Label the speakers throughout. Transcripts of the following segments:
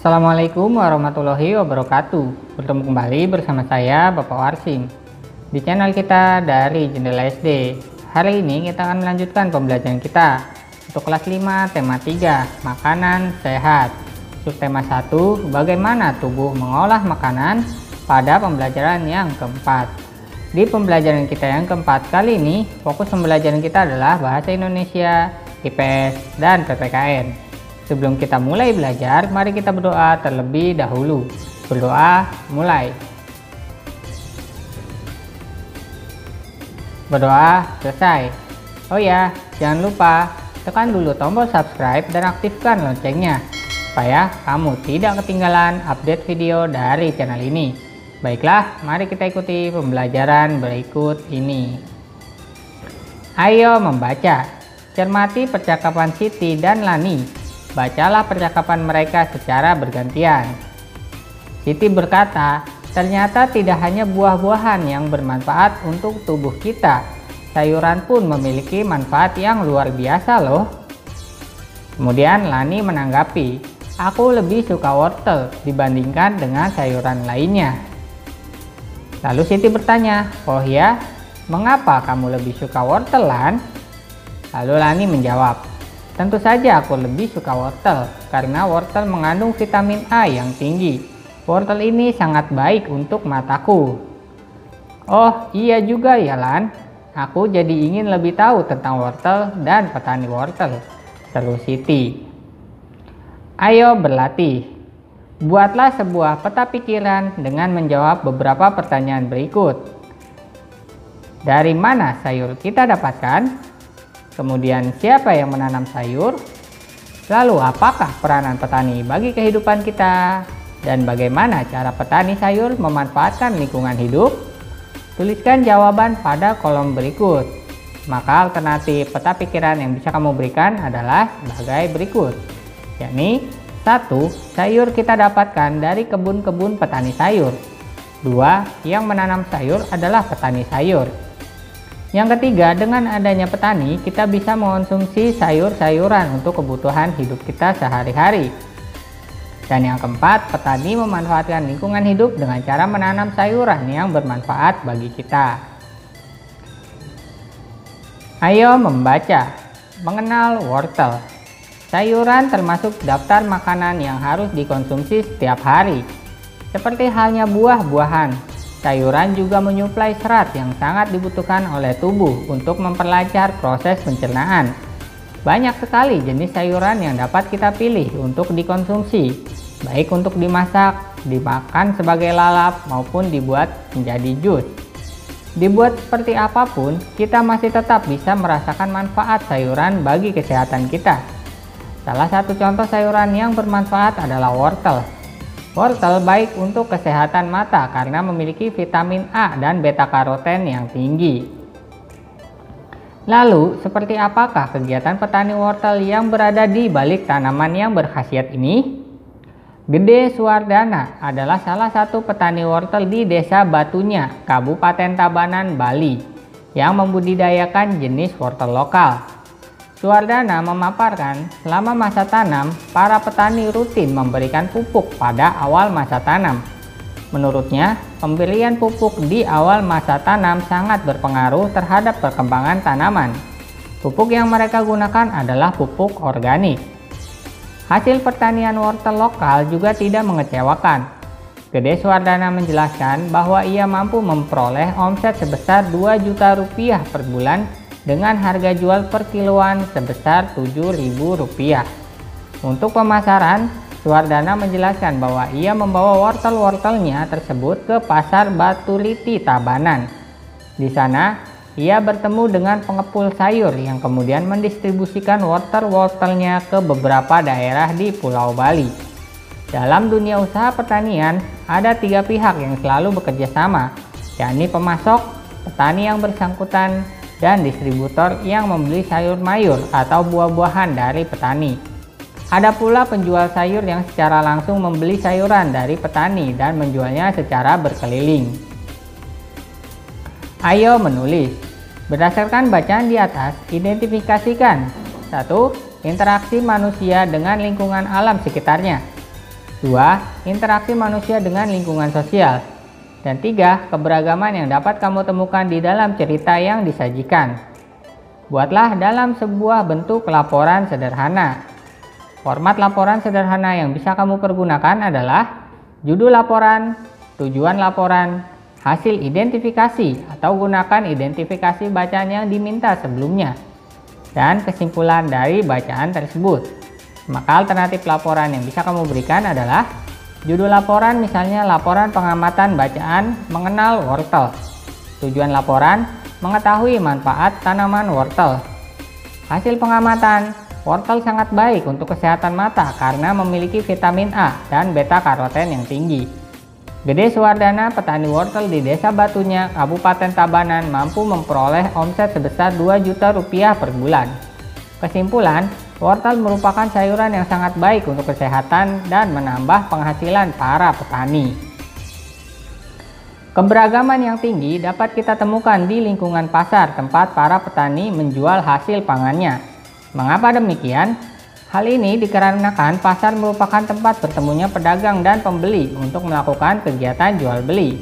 Speaker 1: Assalamualaikum warahmatullahi wabarakatuh. Bertemu kembali bersama saya Bapak Warsim di channel kita dari Jendela SD. Hari ini kita akan melanjutkan pembelajaran kita untuk kelas 5 tema 3 makanan sehat. Subtema 1 bagaimana tubuh mengolah makanan pada pembelajaran yang keempat. Di pembelajaran kita yang keempat kali ini fokus pembelajaran kita adalah bahasa Indonesia, IPS, dan PPKN. Sebelum kita mulai belajar, mari kita berdoa terlebih dahulu. Berdoa mulai. Berdoa selesai. Oh ya, jangan lupa tekan dulu tombol subscribe dan aktifkan loncengnya supaya kamu tidak ketinggalan update video dari channel ini. Baiklah, mari kita ikuti pembelajaran berikut ini. Ayo membaca. Cermati percakapan Siti dan Lani. Bacalah percakapan mereka secara bergantian. Siti berkata, ternyata tidak hanya buah-buahan yang bermanfaat untuk tubuh kita. Sayuran pun memiliki manfaat yang luar biasa loh. Kemudian Lani menanggapi, aku lebih suka wortel dibandingkan dengan sayuran lainnya. Lalu Siti bertanya, oh ya, mengapa kamu lebih suka wortel, Lan? Lalu Lani menjawab, tentu saja aku lebih suka wortel karena wortel mengandung vitamin A yang tinggi. Wortel ini sangat baik untuk mataku. Oh iya juga ya Lan, aku jadi ingin lebih tahu tentang wortel dan petani wortel, seru Siti. Ayo berlatih. Buatlah sebuah peta pikiran dengan menjawab beberapa pertanyaan berikut. Dari mana sayur kita dapatkan? Kemudian siapa yang menanam sayur? Lalu apakah peranan petani bagi kehidupan kita? Dan bagaimana cara petani sayur memanfaatkan lingkungan hidup? Tuliskan jawaban pada kolom berikut. Maka alternatif peta pikiran yang bisa kamu berikan adalah sebagai berikut. Yakni 1. Sayur kita dapatkan dari kebun-kebun petani sayur. 2. Yang menanam sayur adalah petani sayur. Yang ketiga, dengan adanya petani, kita bisa mengonsumsi sayur-sayuran untuk kebutuhan hidup kita sehari-hari. Dan yang keempat, petani memanfaatkan lingkungan hidup dengan cara menanam sayuran yang bermanfaat bagi kita. Ayo membaca. Mengenal wortel. Sayuran termasuk daftar makanan yang harus dikonsumsi setiap hari. Seperti halnya buah-buahan. Sayuran juga menyuplai serat yang sangat dibutuhkan oleh tubuh untuk memperlancar proses pencernaan. Banyak sekali jenis sayuran yang dapat kita pilih untuk dikonsumsi, baik untuk dimasak, dimakan sebagai lalap, maupun dibuat menjadi jus. Dibuat seperti apapun, kita masih tetap bisa merasakan manfaat sayuran bagi kesehatan kita. Salah satu contoh sayuran yang bermanfaat adalah wortel. Wortel baik untuk kesehatan mata karena memiliki vitamin A dan beta karoten yang tinggi. Lalu, seperti apakah kegiatan petani wortel yang berada di balik tanaman yang berkhasiat ini? Gede Suwardana adalah salah satu petani wortel di Desa Batunya, Kabupaten Tabanan, Bali, yang membudidayakan jenis wortel lokal. Suwardana memaparkan, selama masa tanam, para petani rutin memberikan pupuk pada awal masa tanam. Menurutnya, pemberian pupuk di awal masa tanam sangat berpengaruh terhadap perkembangan tanaman. Pupuk yang mereka gunakan adalah pupuk organik. Hasil pertanian wortel lokal juga tidak mengecewakan. Gede Suwardana menjelaskan bahwa ia mampu memperoleh omset sebesar 2 juta rupiah per bulan dengan harga jual per kiloan sebesar Rp7.000. Untuk pemasaran, Suwardana menjelaskan bahwa ia membawa wortel-wortelnya tersebut ke pasar Batuliti Tabanan. Di sana, ia bertemu dengan pengepul sayur yang kemudian mendistribusikan wortel-wortelnya ke beberapa daerah di Pulau Bali. Dalam dunia usaha pertanian, ada 3 pihak yang selalu bekerja sama, yakni pemasok, petani yang bersangkutan, dan distributor yang membeli sayur mayur atau buah-buahan dari petani. Ada pula penjual sayur yang secara langsung membeli sayuran dari petani dan menjualnya secara berkeliling. Ayo menulis. Berdasarkan bacaan di atas, identifikasikan 1. Interaksi manusia dengan lingkungan alam sekitarnya. 2. 2. Interaksi manusia dengan lingkungan sosial. Dan 3. Keberagaman yang dapat kamu temukan di dalam cerita yang disajikan. Buatlah dalam sebuah bentuk laporan sederhana. Format laporan sederhana yang bisa kamu pergunakan adalah judul laporan, tujuan laporan, hasil identifikasi atau gunakan identifikasi bacaan yang diminta sebelumnya, dan kesimpulan dari bacaan tersebut. Maka alternatif laporan yang bisa kamu berikan adalah judul laporan, misalnya laporan pengamatan bacaan mengenal wortel. Tujuan laporan, mengetahui manfaat tanaman wortel. Hasil pengamatan, wortel sangat baik untuk kesehatan mata karena memiliki vitamin A dan beta karoten yang tinggi. Gede Suwardana, petani wortel di Desa Batunya, Kabupaten Tabanan, mampu memperoleh omset sebesar 2 juta rupiah per bulan. Kesimpulan, wortel merupakan sayuran yang sangat baik untuk kesehatan dan menambah penghasilan para petani. Keberagaman yang tinggi dapat kita temukan di lingkungan pasar tempat para petani menjual hasil pangannya. Mengapa demikian? Hal ini dikarenakan pasar merupakan tempat bertemunya pedagang dan pembeli untuk melakukan kegiatan jual beli.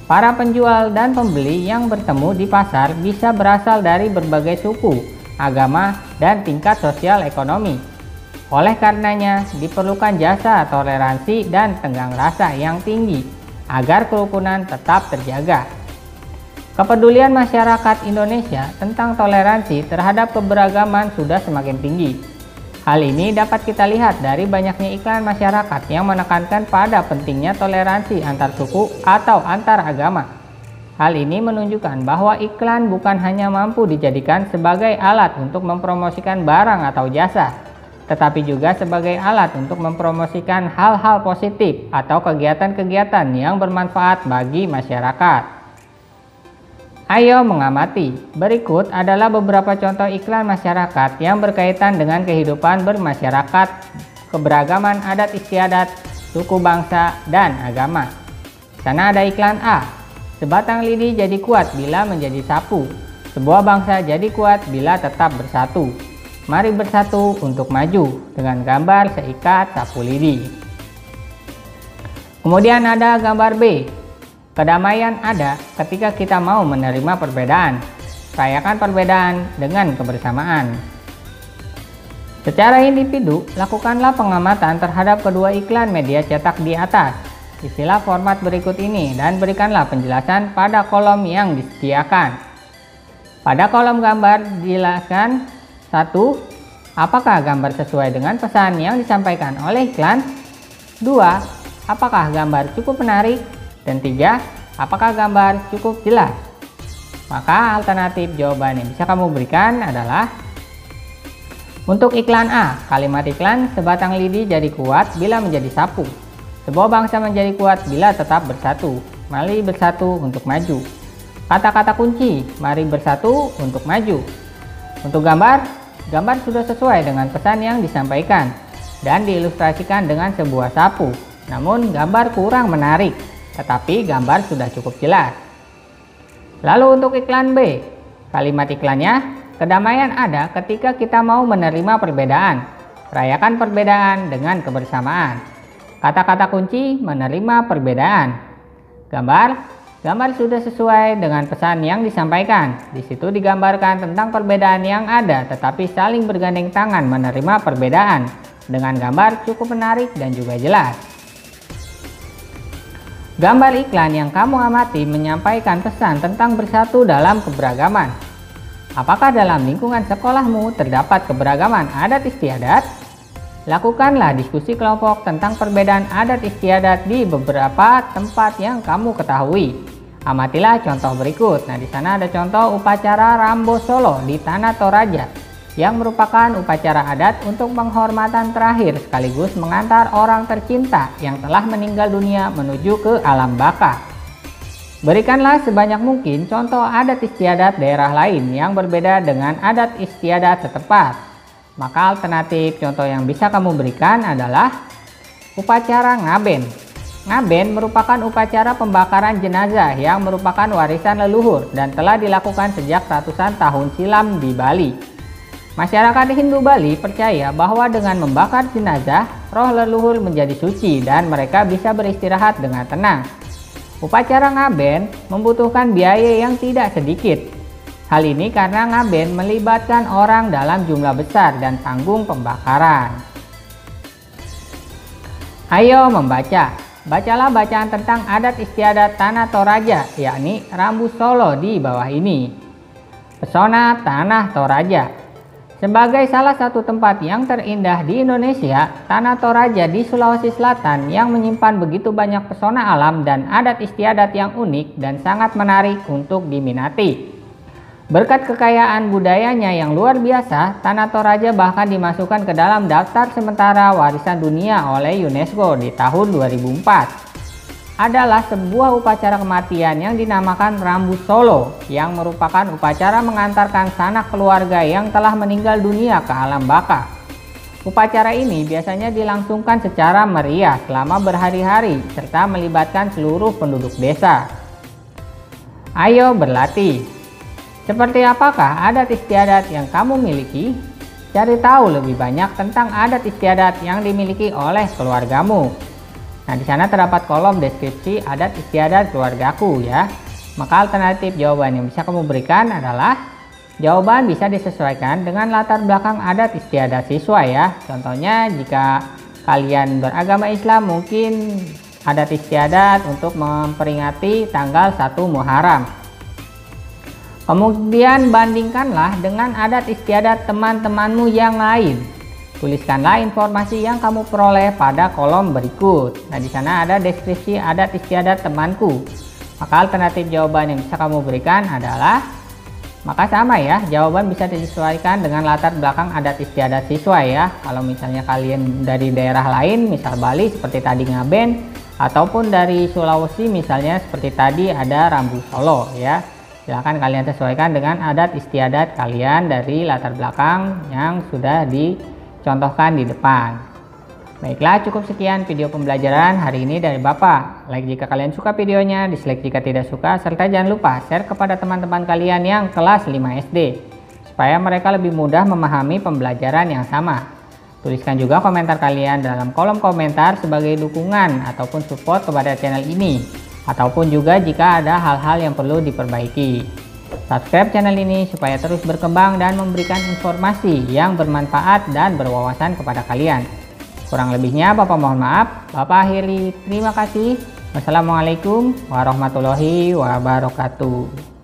Speaker 1: Para penjual dan pembeli yang bertemu di pasar bisa berasal dari berbagai suku, agama, dan tingkat sosial ekonomi. Oleh karenanya, diperlukan jasa toleransi dan tenggang rasa yang tinggi agar kerukunan tetap terjaga. Kepedulian masyarakat Indonesia tentang toleransi terhadap keberagaman sudah semakin tinggi. Hal ini dapat kita lihat dari banyaknya iklan masyarakat yang menekankan pada pentingnya toleransi antar suku atau antar agama. Hal ini menunjukkan bahwa iklan bukan hanya mampu dijadikan sebagai alat untuk mempromosikan barang atau jasa, tetapi juga sebagai alat untuk mempromosikan hal-hal positif atau kegiatan-kegiatan yang bermanfaat bagi masyarakat. Ayo mengamati. Berikut adalah beberapa contoh iklan masyarakat yang berkaitan dengan kehidupan bermasyarakat, keberagaman adat istiadat, suku bangsa, dan agama. Di sana ada iklan A. Sebatang lidi jadi kuat bila menjadi sapu. Sebuah bangsa jadi kuat bila tetap bersatu. Mari bersatu untuk maju, dengan gambar seikat sapu lidi. Kemudian ada gambar B. Kedamaian ada ketika kita mau menerima perbedaan. Rayakan perbedaan dengan kebersamaan. Secara individu, lakukanlah pengamatan terhadap kedua iklan media cetak di atas. Isilah format berikut ini dan berikanlah penjelasan pada kolom yang disediakan. Pada kolom gambar dijelaskan 1. Apakah gambar sesuai dengan pesan yang disampaikan oleh iklan? 2. Apakah gambar cukup menarik? Dan 3. Apakah gambar cukup jelas? Maka alternatif jawaban yang bisa kamu berikan adalah untuk iklan A, kalimat iklan sebatang lidi jadi kuat bila menjadi sapu. Sebuah bangsa menjadi kuat bila tetap bersatu. Mari bersatu untuk maju. Kata-kata kunci, mari bersatu untuk maju. Untuk gambar sudah sesuai dengan pesan yang disampaikan dan diilustrasikan dengan sebuah sapu. Namun gambar kurang menarik, tetapi gambar sudah cukup jelas. Lalu untuk iklan B, kalimat iklannya, kedamaian ada ketika kita mau menerima perbedaan. Rayakan perbedaan dengan kebersamaan. Kata-kata kunci, menerima perbedaan. Gambar sudah sesuai dengan pesan yang disampaikan. Di situ digambarkan tentang perbedaan yang ada, tetapi saling bergandeng tangan menerima perbedaan. Dengan gambar cukup menarik dan juga jelas. Gambar iklan yang kamu amati menyampaikan pesan tentang bersatu dalam keberagaman. Apakah dalam lingkungan sekolahmu terdapat keberagaman adat istiadat? Lakukanlah diskusi kelompok tentang perbedaan adat istiadat di beberapa tempat yang kamu ketahui. Amatilah contoh berikut. Nah, di sana ada contoh upacara Rambo Solo di Tanah Toraja yang merupakan upacara adat untuk penghormatan terakhir sekaligus mengantar orang tercinta yang telah meninggal dunia menuju ke alam baka. Berikanlah sebanyak mungkin contoh adat istiadat daerah lain yang berbeda dengan adat istiadat setempat. Maka alternatif contoh yang bisa kamu berikan adalah upacara ngaben. Ngaben merupakan upacara pembakaran jenazah yang merupakan warisan leluhur dan telah dilakukan sejak ratusan tahun silam di Bali. Masyarakat Hindu Bali percaya bahwa dengan membakar jenazah, roh leluhur menjadi suci dan mereka bisa beristirahat dengan tenang. Upacara ngaben membutuhkan biaya yang tidak sedikit. Hal ini karena ngaben melibatkan orang dalam jumlah besar dan panggung pembakaran. Ayo membaca. Bacalah bacaan tentang adat istiadat Tanah Toraja, yakni Rambu Solo di bawah ini. Pesona Tanah Toraja. Sebagai salah satu tempat yang terindah di Indonesia, Tanah Toraja di Sulawesi Selatan yang menyimpan begitu banyak pesona alam dan adat istiadat yang unik dan sangat menarik untuk diminati. Berkat kekayaan budayanya yang luar biasa, Tanah Toraja bahkan dimasukkan ke dalam daftar sementara warisan dunia oleh UNESCO di tahun 2004. Adalah sebuah upacara kematian yang dinamakan Rambu Solo, yang merupakan upacara mengantarkan sanak keluarga yang telah meninggal dunia ke alam baka. Upacara ini biasanya dilangsungkan secara meriah selama berhari-hari serta melibatkan seluruh penduduk desa. Ayo berlatih. Seperti apakah adat istiadat yang kamu miliki? Cari tahu lebih banyak tentang adat istiadat yang dimiliki oleh keluargamu. Nah, di sana terdapat kolom deskripsi adat istiadat keluargaku ya. Maka alternatif jawaban yang bisa kamu berikan adalah jawaban bisa disesuaikan dengan latar belakang adat istiadat siswa ya. Contohnya jika kalian beragama Islam mungkin adat istiadat untuk memperingati tanggal 1 Muharram. Kemudian bandingkanlah dengan adat istiadat teman-temanmu yang lain. Tuliskanlah informasi yang kamu peroleh pada kolom berikut. Nah, di sana ada deskripsi adat istiadat temanku. Maka alternatif jawaban yang bisa kamu berikan adalah, maka sama ya, jawaban bisa disesuaikan dengan latar belakang adat istiadat siswa ya. Kalau misalnya kalian dari daerah lain, misal Bali seperti tadi ngaben, ataupun dari Sulawesi misalnya seperti tadi ada Rambu Solo ya. Silahkan kalian sesuaikan dengan adat istiadat kalian dari latar belakang yang sudah dicontohkan di depan. Baiklah, cukup sekian video pembelajaran hari ini dari Bapak. Like jika kalian suka videonya, dislike jika tidak suka, serta jangan lupa share kepada teman-teman kalian yang kelas 5 SD supaya mereka lebih mudah memahami pembelajaran yang sama. Tuliskan juga komentar kalian dalam kolom komentar sebagai dukungan ataupun support kepada channel ini. Ataupun juga jika ada hal-hal yang perlu diperbaiki. Subscribe channel ini supaya terus berkembang dan memberikan informasi yang bermanfaat dan berwawasan kepada kalian. Kurang lebihnya Bapak mohon maaf. Bapak akhiri, terima kasih. Wassalamualaikum warahmatullahi wabarakatuh.